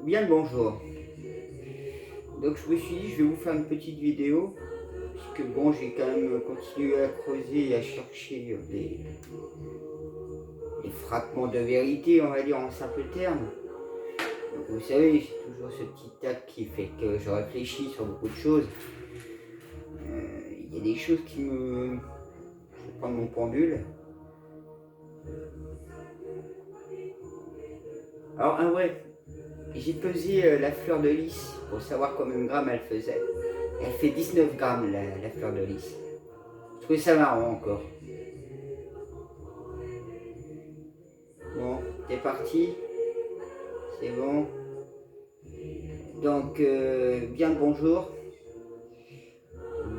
Bien le bonjour. Donc je me suis dit je vais vous faire une petite vidéo puisque bon j'ai quand même continué à creuser et à chercher des fragments de vérité, on va dire en simple terme. Donc vous savez, c'est toujours ce petit tac qui fait que je réfléchis sur beaucoup de choses. Il y a des choses qui me... Je vais prendre mon pendule. Alors ah ouais, j'ai pesé la fleur de lys pour savoir combien de grammes elle faisait. Elle fait 19 grammes la fleur de lys. Je trouvais ça marrant encore. Bon, t'es parti. C'est bon. Donc, bien le bonjour.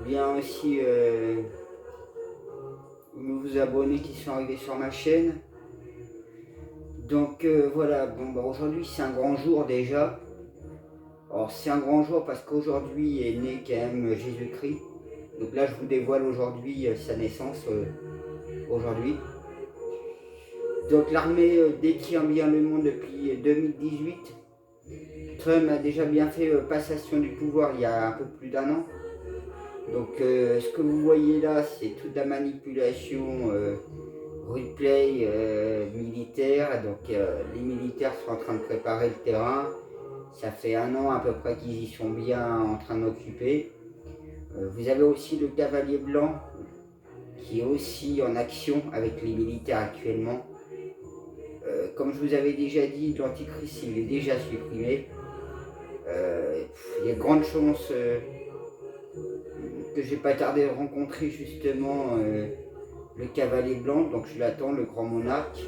Bien aussi nouveaux abonnés qui sont arrivés sur ma chaîne. Donc voilà, bon bah aujourd'hui c'est un grand jour déjà. Alors c'est un grand jour parce qu'aujourd'hui est né quand même Jésus-Christ. Donc là je vous dévoile aujourd'hui sa naissance aujourd'hui. Donc l'armée détient bien le monde depuis 2018. Trump a déjà bien fait passation du pouvoir il y a un peu plus d'un an. Donc ce que vous voyez là, c'est toute la manipulation replay militaire. Donc les militaires sont en train de préparer le terrain. Ça fait un an à peu près qu'ils y sont bien en train d'occuper. Vous avez aussi le cavalier blanc qui est aussi en action avec les militaires actuellement. Comme je vous avais déjà dit, l'antichrist il est déjà supprimé. Il y a de grandes chances que j'ai pas tardé à rencontrer justement le cavalier blanc, donc je l'attends, le grand monarque,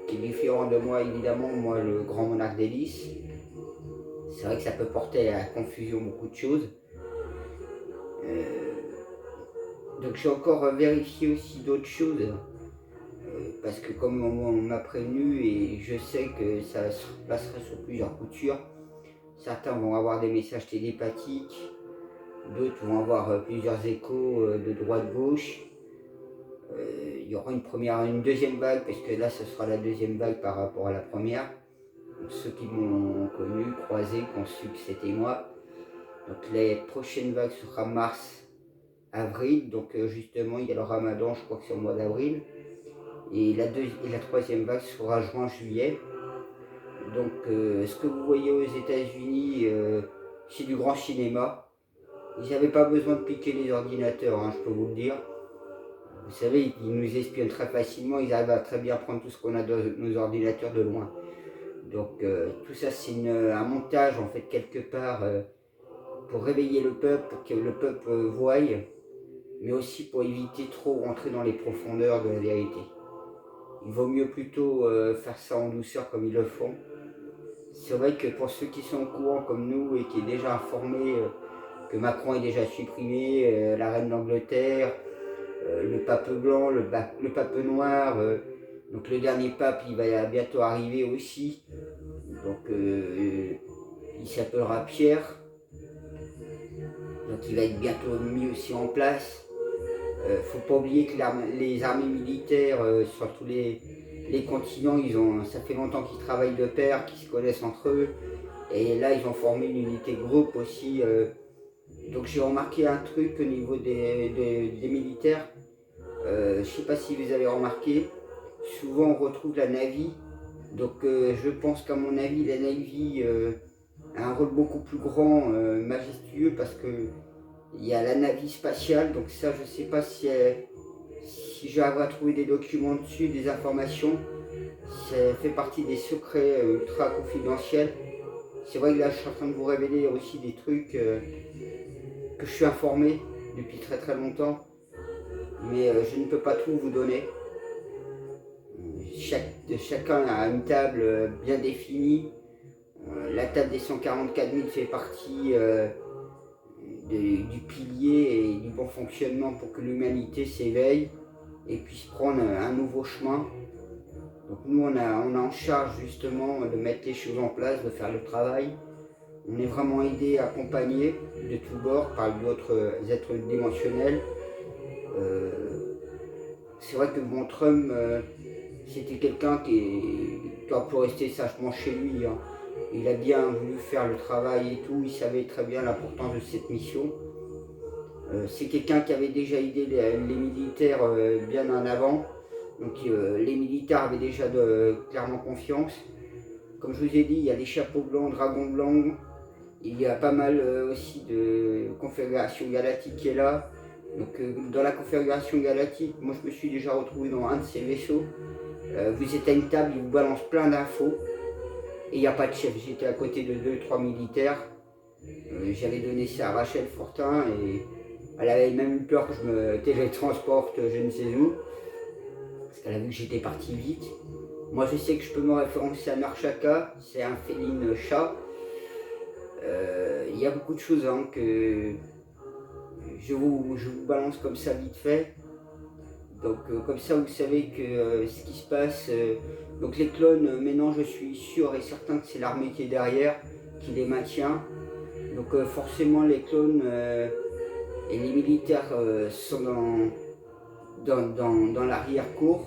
qui est différent de moi évidemment, moi le grand monarque des lys. C'est vrai que ça peut porter à confusion beaucoup de choses. Donc j'ai encore vérifié aussi d'autres choses, parce que comme on m'a prévenu et je sais que ça se passera sur plusieurs coutures, certains vont avoir des messages télépathiques, d'autres vont avoir plusieurs échos de droite-gauche. Il y aura une deuxième vague, parce que là ce sera la deuxième vague par rapport à la première. Donc, ceux qui m'ont connu, croisé, qui ont su que c'était moi. Donc les prochaines vagues sera mars, avril. Donc justement il y a le ramadan, je crois que c'est au mois d'avril. Et la troisième vague sera juin, juillet. Donc ce que vous voyez aux États-Unis, c'est du grand cinéma. Ils n'avaient pas besoin de piquer les ordinateurs, hein, je peux vous le dire. Vous savez, ils nous espionnent très facilement, ils arrivent à très bien prendre tout ce qu'on a dans nos ordinateurs de loin. Donc tout ça c'est un montage en fait quelque part pour réveiller le peuple, pour que le peuple voie, mais aussi pour éviter trop rentrer dans les profondeurs de la vérité. Il vaut mieux plutôt faire ça en douceur comme ils le font. C'est vrai que pour ceux qui sont au courant comme nous et qui est déjà informés que Macron est déjà supprimé, la reine d'Angleterre, le pape blanc, le pape noir, donc le dernier pape il va bientôt arriver aussi, donc il s'appellera Pierre, donc il va être bientôt mis aussi en place. Faut pas oublier que les armées militaires sur tous les continents, ça fait longtemps qu'ils travaillent de pair, qu'ils se connaissent entre eux, et là ils ont formé une unité de groupe aussi. Donc j'ai remarqué un truc au niveau des militaires. Je ne sais pas si vous avez remarqué, souvent on retrouve la Navy. Donc je pense qu'à mon avis la Navy a un rôle beaucoup plus grand, majestueux, parce que il y a la Navy spatiale. Donc ça je ne sais pas si j'arrive à trouver des documents dessus, des informations. Ça fait partie des secrets ultra confidentiels. C'est vrai que là je suis en train de vous révéler aussi des trucs que je suis informé depuis très très longtemps. Mais je ne peux pas tout vous donner. Chacun a une table bien définie. La table des 144 000 fait partie du pilier et du bon fonctionnement pour que l'humanité s'éveille et puisse prendre un nouveau chemin. Donc nous on a en charge justement de mettre les choses en place, de faire le travail. On est vraiment aidé, accompagné de tous bords par d'autres êtres dimensionnels. c'est vrai que bon, Trump, c'était quelqu'un qui a pu rester sagement chez lui, hein. Il a bien voulu faire le travail et tout, il savait très bien l'importance de cette mission. C'est quelqu'un qui avait déjà aidé les militaires bien en avant. Donc les militaires avaient déjà clairement confiance. Comme je vous ai dit, il y a les chapeaux blancs, dragons blancs. Il y a pas mal aussi de confédération galactique qui est là. Donc dans la confédération galactique, moi je me suis déjà retrouvé dans un de ces vaisseaux. Vous êtes à une table, ils vous balancent plein d'infos. Et il n'y a pas de chef. J'étais à côté de 2-3 militaires. J'avais donné ça à Rachel Fortin et elle avait même eu peur que je me télétransporte je ne sais où. Parce qu'elle a vu que j'étais parti vite. Moi je sais que je peux me référencer à Nurchaka, c'est un féline chat. Il y a beaucoup de choses hein, que je vous balance comme ça vite fait. Donc comme ça vous savez que ce qui se passe. Donc les clones, maintenant je suis sûr et certain que c'est l'armée qui est derrière, qui les maintient. Donc forcément les clones et les militaires sont dans l'arrière-cour.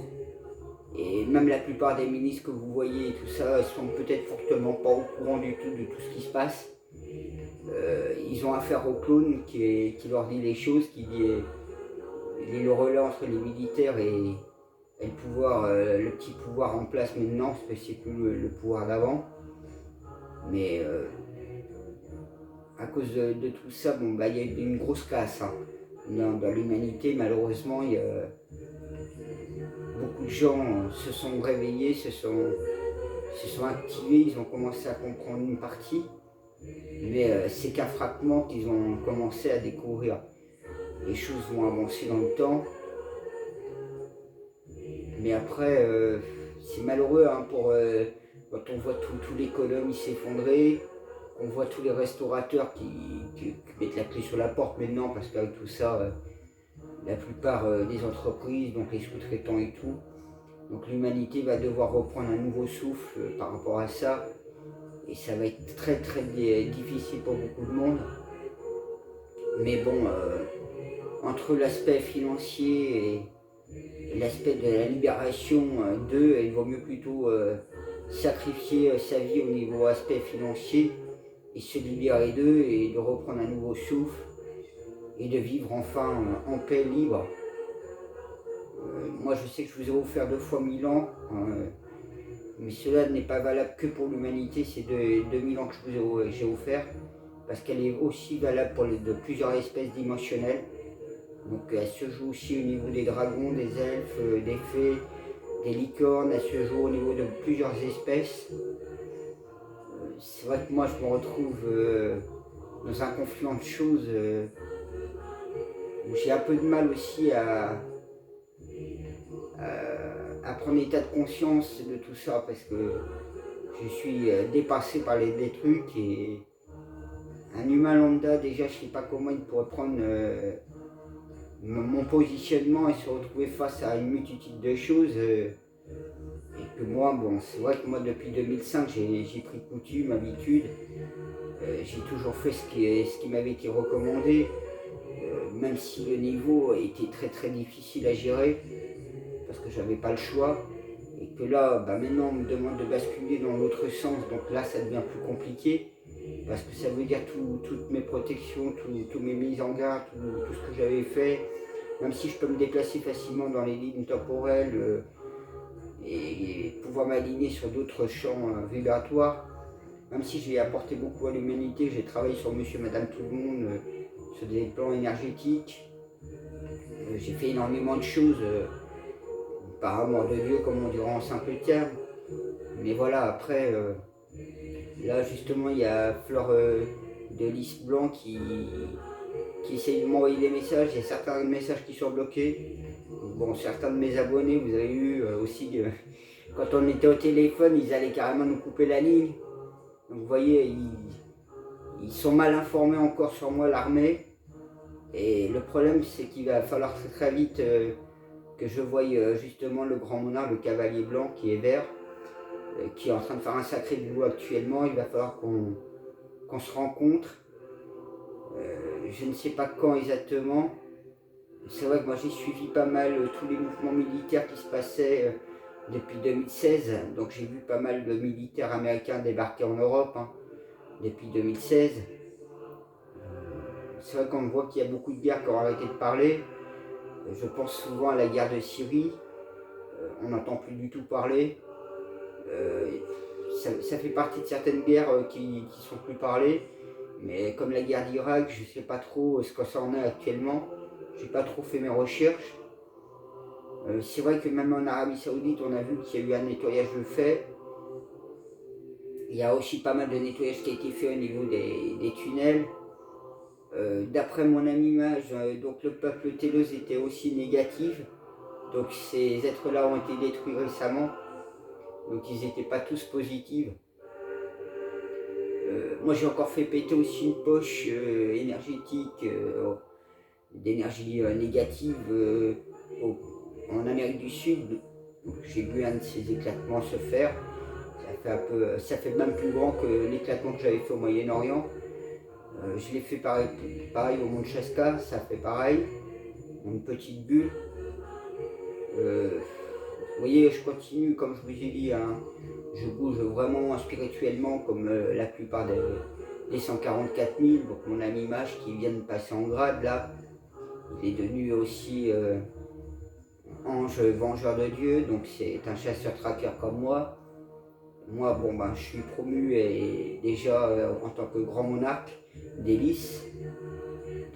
Et même la plupart des ministres que vous voyez et tout ça, ils sont peut-être fortement pas au courant du tout de tout ce qui se passe. Ils ont affaire au clone qui leur dit les choses, qui dit le relais entre les militaires et le pouvoir, le petit pouvoir en place maintenant, parce que c'est plus le pouvoir d'avant. Mais à cause de tout ça, bon, bah, y a eu une grosse casse hein. Dans l'humanité. Malheureusement, beaucoup de gens se sont réveillés, se sont activés, ils ont commencé à comprendre une partie. Mais c'est qu'un fragment qu'ils ont commencé à découvrir. Les choses vont avancer dans le temps. Mais après, c'est malheureux hein, quand on voit tous les colonnes s'effondrer, on voit tous les restaurateurs qui mettent la clé sur la porte maintenant, parce qu'avec tout ça, la plupart des entreprises, donc les sous-traitants et tout, donc l'humanité va devoir reprendre un nouveau souffle par rapport à ça. Et ça va être très très difficile pour beaucoup de monde. Mais bon, entre l'aspect financier et l'aspect de la libération d'eux, il vaut mieux plutôt sacrifier sa vie au niveau aspect financier et se libérer d'eux et de reprendre un nouveau souffle et de vivre enfin en paix libre. Moi je sais que je vous ai offert 2 fois 1000 ans, mais cela n'est pas valable que pour l'humanité, c'est 2000 ans que j'ai offert, parce qu'elle est aussi valable pour de plusieurs espèces dimensionnelles. Donc elle se joue aussi au niveau des dragons, des elfes, des fées, des licornes, elle se joue au niveau de plusieurs espèces. C'est vrai que moi je me retrouve dans un conflit de choses où j'ai un peu de mal aussi à prendre état de conscience de tout ça, parce que je suis dépassé par des trucs, et un humain lambda déjà je sais pas comment il pourrait prendre mon positionnement et se retrouver face à une multitude de choses. Et que moi, bon, c'est vrai que moi depuis 2005 j'ai pris coutume, habitude, j'ai toujours fait ce qui m'avait été recommandé, même si le niveau était très très difficile à gérer, parce que j'avais pas le choix, et que là, bah, maintenant on me demande de basculer dans l'autre sens, donc là ça devient plus compliqué, parce que ça veut dire toutes mes protections, toutes mes mises en garde, tout ce que j'avais fait, même si je peux me déplacer facilement dans les lignes temporelles et pouvoir m'aligner sur d'autres champs vibratoires, même si j'ai apporté beaucoup à l'humanité, j'ai travaillé sur Monsieur, Madame, tout le monde, sur des plans énergétiques, j'ai fait énormément de choses, par amour de Dieu, comme on dirait en simple terme. Mais voilà, après, là justement, il y a Fleur de Lys Blanc qui essaye de m'envoyer des messages. Il y a certains messages qui sont bloqués. Bon, certains de mes abonnés, vous avez eu aussi, quand on était au téléphone, ils allaient carrément nous couper la ligne. Donc vous voyez, ils sont mal informés encore sur moi, l'armée. Et le problème, c'est qu'il va falloir très très vite que je voie justement le grand monarque, le cavalier blanc qui est vert, qui est en train de faire un sacré boulot actuellement. Il va falloir qu'on se rencontre. Je ne sais pas quand exactement, C'est vrai que moi j'ai suivi pas mal tous les mouvements militaires qui se passaient depuis 2016. Donc j'ai vu pas mal de militaires américains débarquer en Europe depuis 2016. C'est vrai qu'on voit qu'il y a beaucoup de guerres qui ont arrêté de parler. Je pense souvent à la guerre de Syrie. On n'entend plus du tout parler. Ça fait partie de certaines guerres qui ne sont plus parlées. Mais comme la guerre d'Irak, je ne sais pas trop ce que ça en est actuellement. Je n'ai pas trop fait mes recherches. C'est vrai que même en Arabie Saoudite, on a vu qu'il y a eu un nettoyage de fait. Il y a aussi pas mal de nettoyage qui a été fait au niveau des tunnels. D'après mon image, donc le peuple Télos était aussi négatif. Donc ces êtres-là ont été détruits récemment. Donc ils n'étaient pas tous positifs. Moi j'ai encore fait péter aussi une poche énergétique d'énergie négative en Amérique du Sud. J'ai vu un de ces éclatements se faire. Ça fait même plus grand que l'éclatement que j'avais fait au Moyen-Orient. Je l'ai fait pareil au Mont Chaska, ça fait pareil, une petite bulle. Vous voyez, je continue, comme je vous ai dit, je bouge vraiment spirituellement comme la plupart des 144 000. Donc mon ami Mage qui vient de passer en grade là, il est devenu aussi ange vengeur de Dieu, donc c'est un chasseur traqueur comme moi. Moi, bon, ben, je suis promu et déjà en tant que grand monarque d'hélice.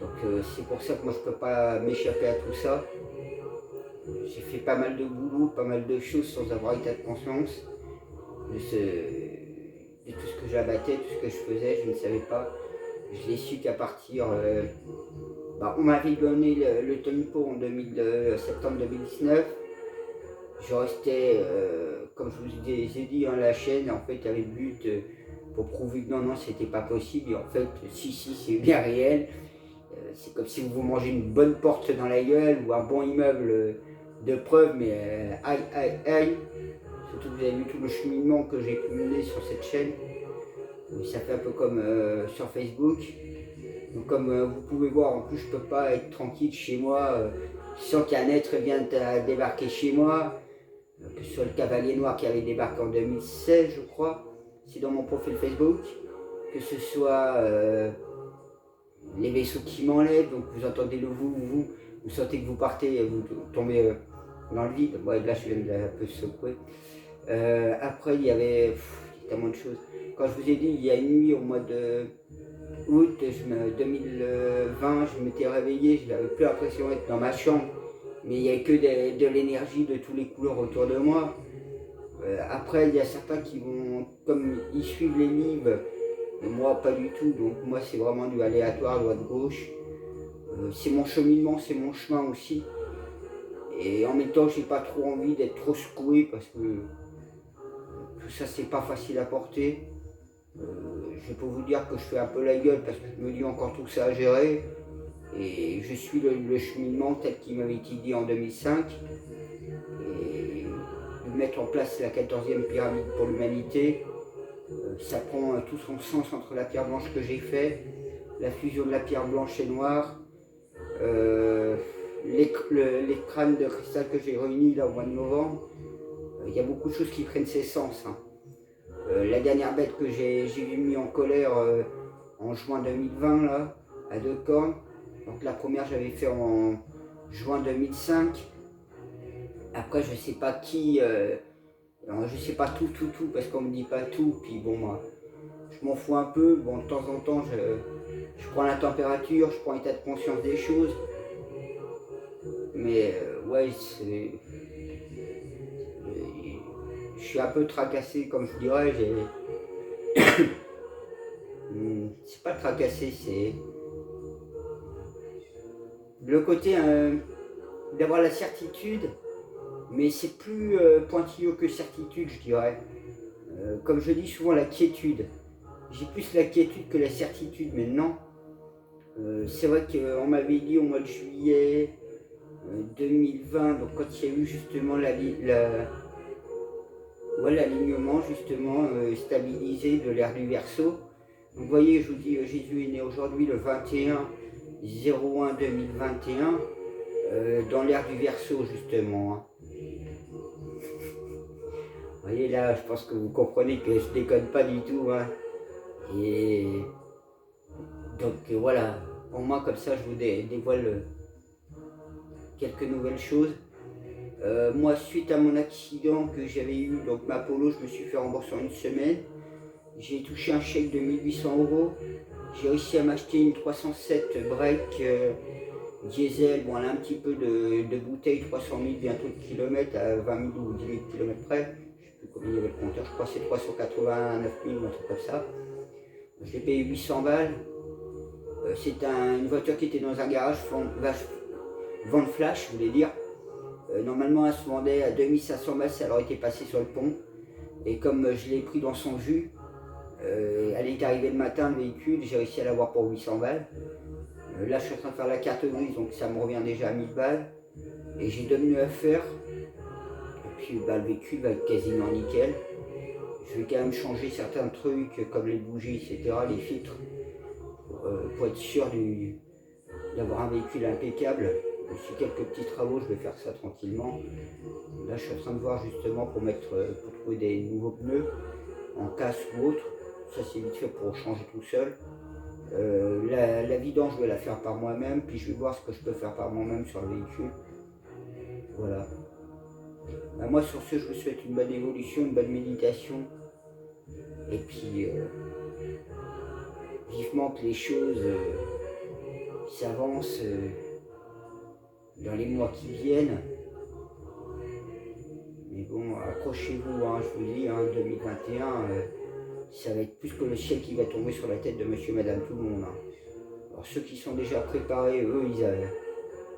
Donc c'est pour ça que moi je peux pas m'échapper à tout ça. J'ai fait pas mal de boulot, pas mal de choses sans avoir état de conscience de tout ce que j'abattais, tout ce que je faisais, je ne savais pas. Je l'ai su qu'à partir... on m'avait donné le tempo en septembre 2019. Je restais, comme je vous ai dit, la chaîne, en fait, il y avait le but pour prouver que non, c'était pas possible. Et en fait, si, c'est bien réel. C'est comme si vous mangez une bonne porte dans la gueule ou un bon immeuble de preuve, mais aïe. Surtout que vous avez vu tout le cheminement que j'ai cumulé sur cette chaîne. Ça fait un peu comme sur Facebook. Donc comme vous pouvez voir, en plus je peux pas être tranquille chez moi sans qu'un être vienne débarquer chez moi. Que ce soit le Cavalier Noir qui avait débarqué en 2016, je crois. C'est dans mon profil Facebook. Que ce soit les vaisseaux qui m'enlèvent, donc vous entendez le vous sentez que vous partez, vous tombez dans le vide. Ouais, là je viens de un peu secouer. Après il y avait tellement de choses. Quand je vous ai dit, il y a une nuit au mois de août 2020, je m'étais réveillé, je n'avais plus l'impression d'être dans ma chambre, mais il n'y avait que de l'énergie de toutes les couleurs autour de moi. Après il y a certains qui vont, comme ils suivent les livres, mais moi pas du tout, donc moi c'est vraiment du aléatoire, droite-gauche. C'est mon cheminement, c'est mon chemin aussi. Et en même temps, j'ai pas trop envie d'être trop secoué parce que tout ça c'est pas facile à porter. Je peux vous dire que je fais un peu la gueule parce que je me dis encore tout ça à gérer. Et je suis le cheminement tel qu'il m'avait été dit en 2005. Et de mettre en place la 14e pyramide pour l'humanité, ça prend tout son sens entre la pierre blanche que j'ai fait, la fusion de la pierre blanche et noire, les crânes de cristal que j'ai réunis là au mois de novembre. Il y a beaucoup de choses qui prennent ses sens. La dernière bête que j'ai mis en colère en juin 2020 là, à 2 cornes. Donc la première j'avais fait en juin 2005. Après je sais pas qui, je sais pas tout parce qu'on me dit pas tout. Puis bon moi, je m'en fous un peu. Bon de temps en temps je prends la température, je prends l'état de conscience des choses. Mais ouais je suis un peu tracassé comme je dirais. C'est pas tracassé, c'est le côté d'avoir la certitude, mais c'est plus pointilleux que certitude, je dirais. Comme je dis souvent, la quiétude. J'ai plus la quiétude que la certitude maintenant. C'est vrai qu'on m'avait dit au mois de juillet 2020, donc quand il y a eu justement l'alignement justement stabilisé de l'ère du Verseau. Vous voyez, je vous dis, Jésus est né aujourd'hui le 21/01/2021. dans l'ère du Verseau justement. Hein. Vous voyez là, je pense que vous comprenez que je déconne pas du tout. Hein. Et donc voilà, au moins comme ça je vous dévoile quelques nouvelles choses. Moi, suite à mon accident que j'avais eu, donc ma Polo, je me suis fait rembourser en une semaine. J'ai touché un chèque de 1800 €. J'ai réussi à m'acheter une 307 break diesel. Bon, elle a un petit peu de bouteille, 300 000 bientôt de kilomètres à 20 000 ou 10 000 km près. Je ne sais plus combien il y avait le compteur, je crois que c'est 389 000 ou un truc comme ça. Je l'ai payé 800 balles. C'est une voiture qui était dans un garage, vente flash, je voulais dire. Normalement, elle se vendait à 2500 balles si elle aurait été passée sur le pont. Et comme je l'ai pris dans son jus, elle est arrivée le matin, le véhicule, j'ai réussi à l'avoir pour 800 balles. Là, je suis en train de faire la carte grise, donc ça me revient déjà à 1000 balles. Et j'ai 2 menus à faire. Et puis, le véhicule va être quasiment nickel. Je vais quand même changer certains trucs, comme les bougies, etc., les filtres, pour être sûr d'avoir un véhicule impeccable. Sur quelques petits travaux, je vais faire ça tranquillement. Là, je suis en train de voir justement pour trouver des nouveaux pneus en casse ou autre. Ça, c'est vite fait pour changer tout seul. La vidange, je vais la faire par moi-même, puis je vais voir ce que je peux faire par moi-même sur le véhicule. Voilà. Moi, sur ce, je vous souhaite une bonne évolution, une bonne méditation. Et puis, vivement que les choses s'avancent dans les mois qui viennent. Mais bon, accrochez-vous, hein, je vous dis, hein, 2021, ça va être plus que le ciel qui va tomber sur la tête de monsieur, madame, tout le monde. Hein. Alors ceux qui sont déjà préparés, eux,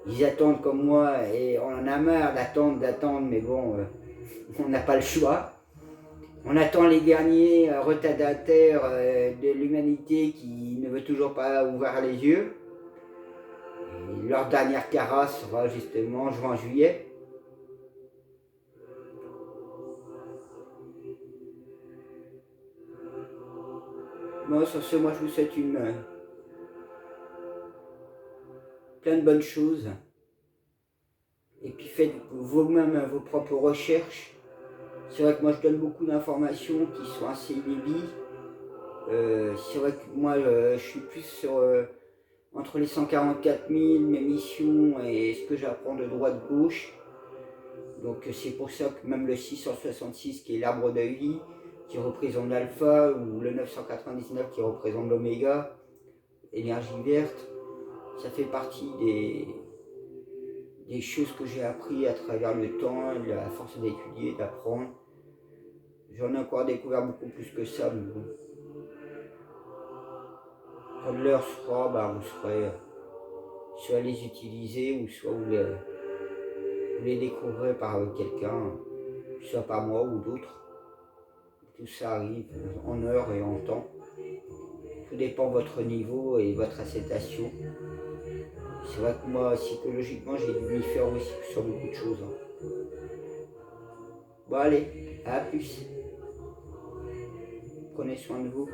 ils attendent comme moi, et on en a marre d'attendre, mais bon, on n'a pas le choix. On attend les derniers retardataires de l'humanité qui ne veut toujours pas ouvrir les yeux. Et leur dernière carasse sera justement juin-juillet. Moi, sur ce, moi, je vous souhaite plein de bonnes choses. Et puis faites vous-même vos propres recherches. C'est vrai que moi, je donne beaucoup d'informations qui sont assez inédites. C'est vrai que moi, je suis plus sur entre les 144 000, mes missions et ce que j'apprends de droite-gauche. Donc c'est pour ça que même le 666 qui est l'arbre de vie, qui représente l'alpha, ou le 999 qui représente l'oméga, énergie verte, ça fait partie des choses que j'ai appris à travers le temps, la force d'étudier, d'apprendre. J'en ai encore découvert beaucoup plus que ça, mais bon. Quand l'heure sera, vous serez soit les utiliser, ou soit vous les découvrirez par quelqu'un, soit par moi ou d'autres. Tout ça arrive en heure et en temps. Tout dépend de votre niveau et votre acceptation. C'est vrai que moi, psychologiquement, j'ai dû m'y faire aussi sur beaucoup de choses. Hein. Bon allez, à plus. Prenez soin de vous.